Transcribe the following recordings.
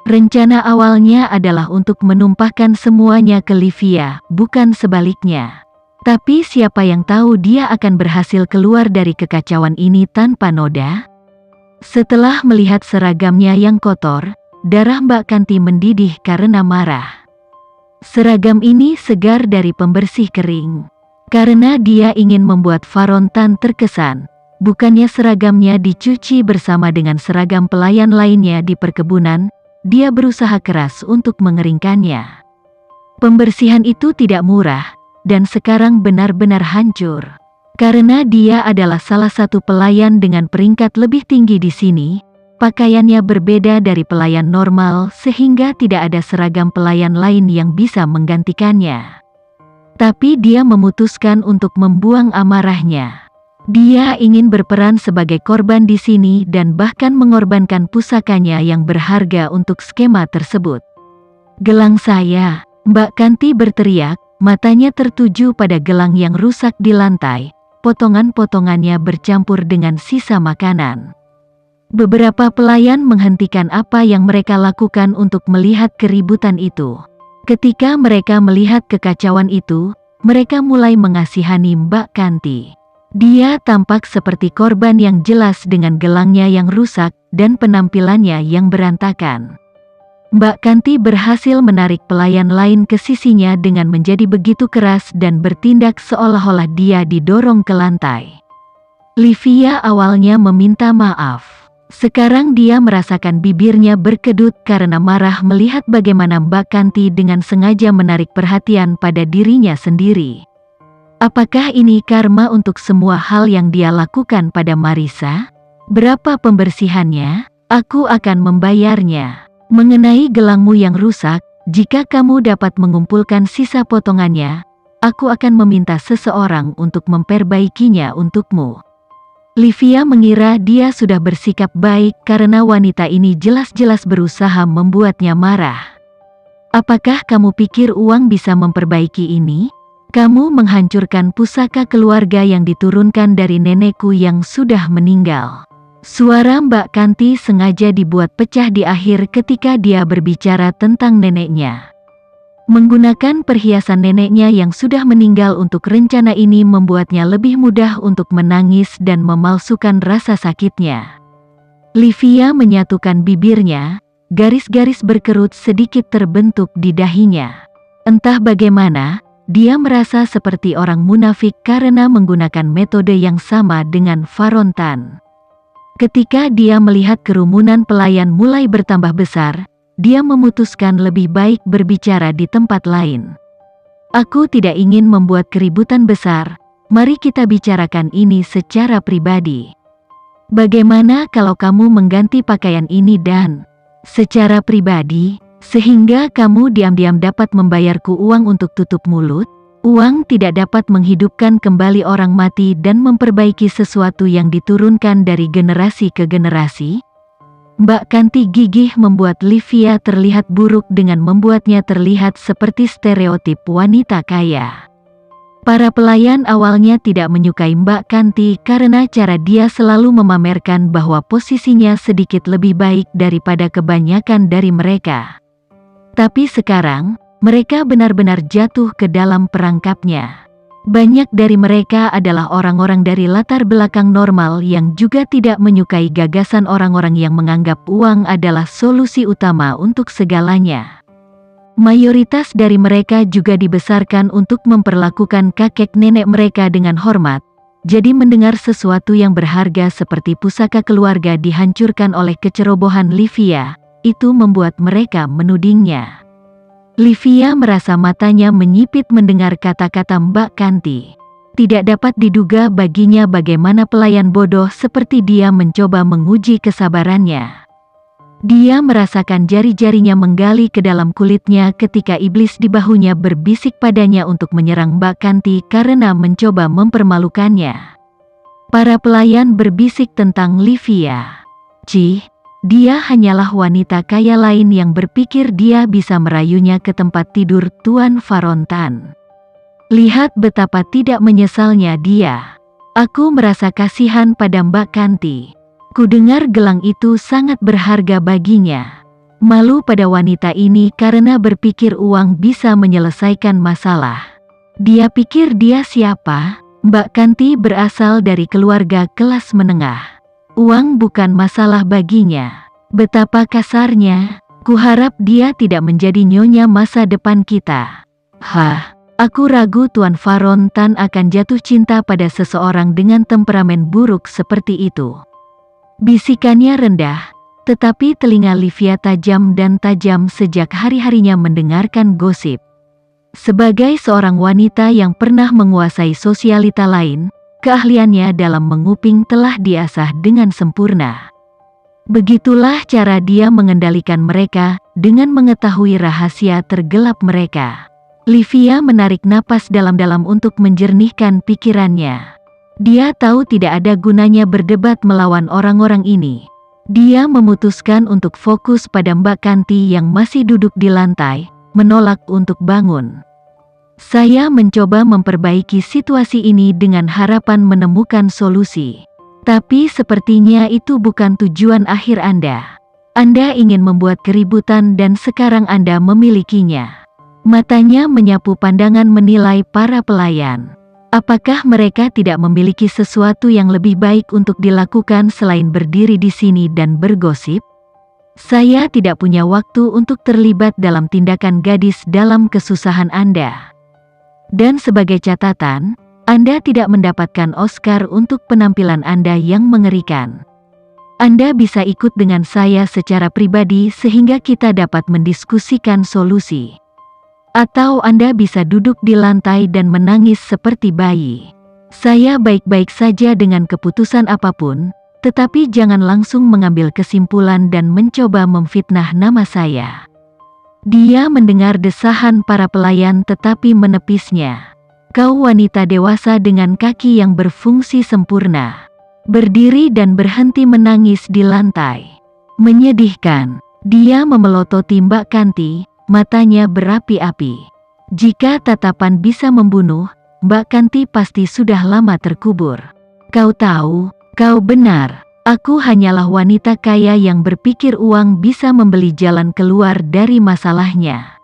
Rencana awalnya adalah untuk menumpahkan semuanya ke Livia, bukan sebaliknya. Tapi siapa yang tahu dia akan berhasil keluar dari kekacauan ini tanpa noda? Setelah melihat seragamnya yang kotor, darah Mbak Kanti mendidih karena marah. Seragam ini segar dari pembersih kering. Karena dia ingin membuat Farontan terkesan, bukannya seragamnya dicuci bersama dengan seragam pelayan lainnya di perkebunan, dia berusaha keras untuk mengeringkannya. Pembersihan itu tidak murah, dan sekarang benar-benar hancur. Karena dia adalah salah satu pelayan dengan peringkat lebih tinggi di sini, pakaiannya berbeda dari pelayan normal sehingga tidak ada seragam pelayan lain yang bisa menggantikannya. Tapi dia memutuskan untuk membuang amarahnya. Dia ingin berperan sebagai korban di sini dan bahkan mengorbankan pusakanya yang berharga untuk skema tersebut. "Gelang saya!" Mbak Kanti berteriak, matanya tertuju pada gelang yang rusak di lantai. Potongan-potongannya bercampur dengan sisa makanan. Beberapa pelayan menghentikan apa yang mereka lakukan untuk melihat keributan itu. Ketika mereka melihat kekacauan itu, mereka mulai mengasihani Mbak Kanti. Dia tampak seperti korban yang jelas dengan gelangnya yang rusak dan penampilannya yang berantakan. Mbak Kanti berhasil menarik pelayan lain ke sisinya dengan menjadi begitu keras dan bertindak seolah-olah dia didorong ke lantai. Livia awalnya meminta maaf. Sekarang dia merasakan bibirnya berkedut karena marah melihat bagaimana Mbak Kanti dengan sengaja menarik perhatian pada dirinya sendiri. Apakah ini karma untuk semua hal yang dia lakukan pada Marissa? Berapa pembersihannya? Aku akan membayarnya. Mengenai gelangmu yang rusak, jika kamu dapat mengumpulkan sisa potongannya, aku akan meminta seseorang untuk memperbaikinya untukmu. Livia mengira dia sudah bersikap baik karena wanita ini jelas-jelas berusaha membuatnya marah. "Apakah kamu pikir uang bisa memperbaiki ini? Kamu menghancurkan pusaka keluarga yang diturunkan dari nenekku yang sudah meninggal." Suara Mbak Kanti sengaja dibuat pecah di akhir ketika dia berbicara tentang neneknya. Menggunakan perhiasan neneknya yang sudah meninggal untuk rencana ini membuatnya lebih mudah untuk menangis dan memalsukan rasa sakitnya. Livia menyatukan bibirnya, garis-garis berkerut sedikit terbentuk di dahinya. Entah bagaimana, dia merasa seperti orang munafik karena menggunakan metode yang sama dengan Farontan. Ketika dia melihat kerumunan pelayan mulai bertambah besar, dia memutuskan lebih baik berbicara di tempat lain. "Aku tidak ingin membuat keributan besar, mari kita bicarakan ini secara pribadi. Bagaimana kalau kamu mengganti pakaian ini dan secara pribadi, sehingga kamu diam-diam dapat membayarku uang untuk tutup mulut? Uang tidak dapat menghidupkan kembali orang mati dan memperbaiki sesuatu yang diturunkan dari generasi ke generasi." Mbak Kanti gigih membuat Livia terlihat buruk dengan membuatnya terlihat seperti stereotip wanita kaya. Para pelayan awalnya tidak menyukai Mbak Kanti karena cara dia selalu memamerkan bahwa posisinya sedikit lebih baik daripada kebanyakan dari mereka. Tapi sekarang, mereka benar-benar jatuh ke dalam perangkapnya. Banyak dari mereka adalah orang-orang dari latar belakang normal yang juga tidak menyukai gagasan orang-orang yang menganggap uang adalah solusi utama untuk segalanya. Mayoritas dari mereka juga dibesarkan untuk memperlakukan kakek nenek mereka dengan hormat, jadi mendengar sesuatu yang berharga seperti pusaka keluarga dihancurkan oleh kecerobohan Livia, itu membuat mereka menudingnya. Livia merasa matanya menyipit mendengar kata-kata Mbak Kanti. Tidak dapat diduga baginya bagaimana pelayan bodoh seperti dia mencoba menguji kesabarannya. Dia merasakan jari-jarinya menggali ke dalam kulitnya ketika iblis di bahunya berbisik padanya untuk menyerang Mbak Kanti karena mencoba mempermalukannya. Para pelayan berbisik tentang Livia. "Cih, dia hanyalah wanita kaya lain yang berpikir dia bisa merayunya ke tempat tidur Tuan Farontan. Lihat betapa tidak menyesalnya dia. Aku merasa kasihan pada Mbak Kanti. Kudengar gelang itu sangat berharga baginya. Malu pada wanita ini karena berpikir uang bisa menyelesaikan masalah. Dia pikir dia siapa? Mbak Kanti berasal dari keluarga kelas menengah. Uang bukan masalah baginya. Betapa kasarnya. Kuharap dia tidak menjadi nyonya masa depan kita. Hah, aku ragu Tuan Faron Tan akan jatuh cinta pada seseorang dengan temperamen buruk seperti itu. Bisikannya rendah, tetapi telinga Livia tajam dan tajam sejak hari-harinya mendengarkan gosip. Sebagai seorang wanita yang pernah menguasai sosialita lain, keahliannya dalam menguping telah diasah dengan sempurna. Begitulah cara dia mengendalikan mereka dengan mengetahui rahasia tergelap mereka. Livia menarik napas dalam-dalam untuk menjernihkan pikirannya. Dia tahu tidak ada gunanya berdebat melawan orang-orang ini. Dia memutuskan untuk fokus pada Mbak Kanti yang masih duduk di lantai, menolak untuk bangun. Saya mencoba memperbaiki situasi ini dengan harapan menemukan solusi. Tapi sepertinya itu bukan tujuan akhir Anda. Anda ingin membuat keributan dan sekarang Anda memilikinya. Matanya menyapu pandangan menilai para pelayan. Apakah mereka tidak memiliki sesuatu yang lebih baik untuk dilakukan selain berdiri di sini dan bergosip? Saya tidak punya waktu untuk terlibat dalam tindakan gadis dalam kesusahan Anda. Dan sebagai catatan, Anda tidak mendapatkan Oscar untuk penampilan Anda yang mengerikan. Anda bisa ikut dengan saya secara pribadi sehingga kita dapat mendiskusikan solusi. Atau Anda bisa duduk di lantai dan menangis seperti bayi. Saya baik-baik saja dengan keputusan apapun, tetapi jangan langsung mengambil kesimpulan dan mencoba memfitnah nama saya. Dia mendengar desahan para pelayan tetapi menepisnya. Kau wanita dewasa dengan kaki yang berfungsi sempurna. Berdiri dan berhenti menangis di lantai. Menyedihkan. Dia memelototi Mbak Kanti, matanya berapi-api. Jika tatapan bisa membunuh, Mbak Kanti pasti sudah lama terkubur. Kau tahu, kau benar. Aku hanyalah wanita kaya yang berpikir uang bisa membeli jalan keluar dari masalahnya.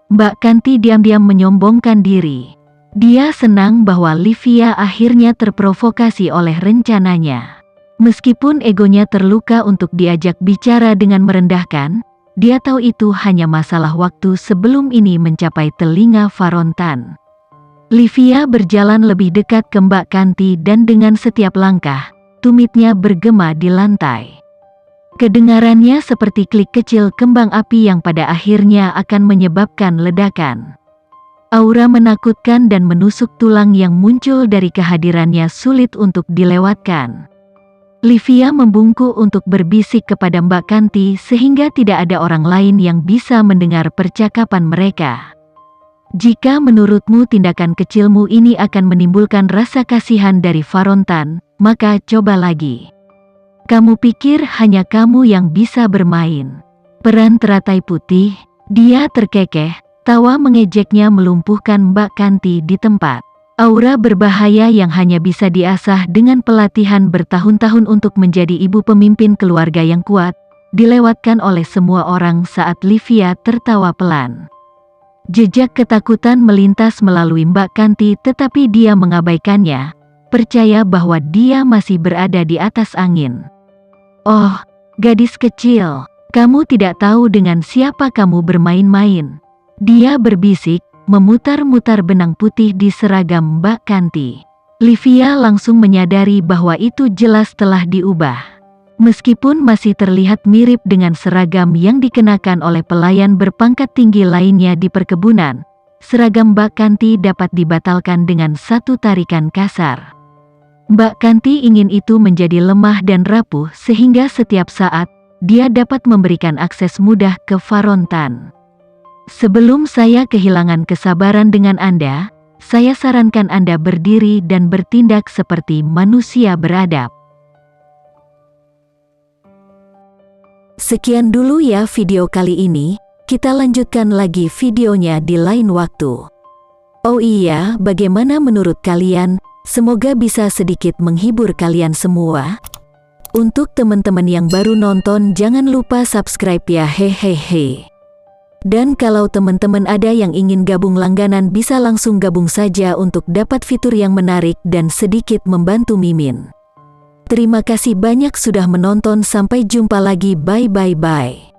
Mbak Kanti diam-diam menyombongkan diri. Dia senang bahwa Livia akhirnya terprovokasi oleh rencananya. Meskipun egonya terluka untuk diajak bicara dengan merendahkan, dia tahu itu hanya masalah waktu sebelum ini mencapai telinga Faron Tan. Livia berjalan lebih dekat ke Mbak Kanti dan dengan setiap langkah, tumitnya bergema di lantai. Kedengarannya seperti klik kecil kembang api yang pada akhirnya akan menyebabkan ledakan. Aura menakutkan dan menusuk tulang yang muncul dari kehadirannya sulit untuk dilewatkan. Livia membungkuk untuk berbisik kepada Mbak Kanti sehingga tidak ada orang lain yang bisa mendengar percakapan mereka. Jika menurutmu tindakan kecilmu ini akan menimbulkan rasa kasihan dari Faron Tan, maka coba lagi. Kamu pikir hanya kamu yang bisa bermain peran teratai putih? Dia terkekeh. Tawa mengejeknya melumpuhkan Mbak Kanti di tempat. Aura berbahaya yang hanya bisa diasah dengan pelatihan bertahun-tahun untuk menjadi ibu pemimpin keluarga yang kuat, dilewatkan oleh semua orang saat Livia tertawa pelan. Jejak ketakutan melintas melalui Mbak Kanti tetapi dia mengabaikannya, percaya bahwa dia masih berada di atas angin. Oh, gadis kecil, kamu tidak tahu dengan siapa kamu bermain-main. Dia berbisik, memutar-mutar benang putih di seragam Mbak Kanti. Livia langsung menyadari bahwa itu jelas telah diubah. Meskipun masih terlihat mirip dengan seragam yang dikenakan oleh pelayan berpangkat tinggi lainnya di perkebunan, seragam Mbak Kanti dapat dibatalkan dengan satu tarikan kasar. Mbak Kanti ingin itu menjadi lemah dan rapuh sehingga setiap saat, dia dapat memberikan akses mudah ke Faron Tan. Sebelum saya kehilangan kesabaran dengan Anda, saya sarankan Anda berdiri dan bertindak seperti manusia beradab. Sekian dulu ya video kali ini, kita lanjutkan lagi videonya di lain waktu. Oh iya, bagaimana menurut kalian? Semoga bisa sedikit menghibur kalian semua. Untuk teman-teman yang baru nonton, jangan lupa subscribe ya, hehehe. Dan kalau teman-teman ada yang ingin gabung langganan, bisa langsung gabung saja untuk dapat fitur yang menarik dan sedikit membantu Mimin. Terima kasih banyak sudah menonton, sampai jumpa lagi, bye.